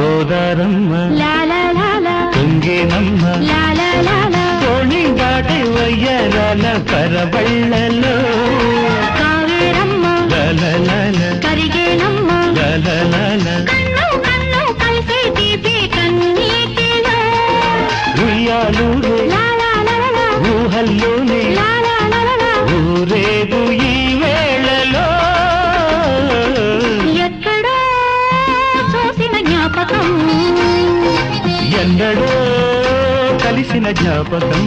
గోదారమ్మ తుంగేనమ్మ తోణి దాటి వయ్యరాల పరబళ్ళలో కావేరమ్మ కరిగేనమ్మ కన్ను కన్ను కలిసే దీపే కన్నీటిలో ఉయ్యాలూరే ఊహల్లోనే ఊరేగు ఈ వేళలో ఎక్కడో చూసిన జ్ఞాపకం ఎన్నడో కలిసిన జ్ఞాపకం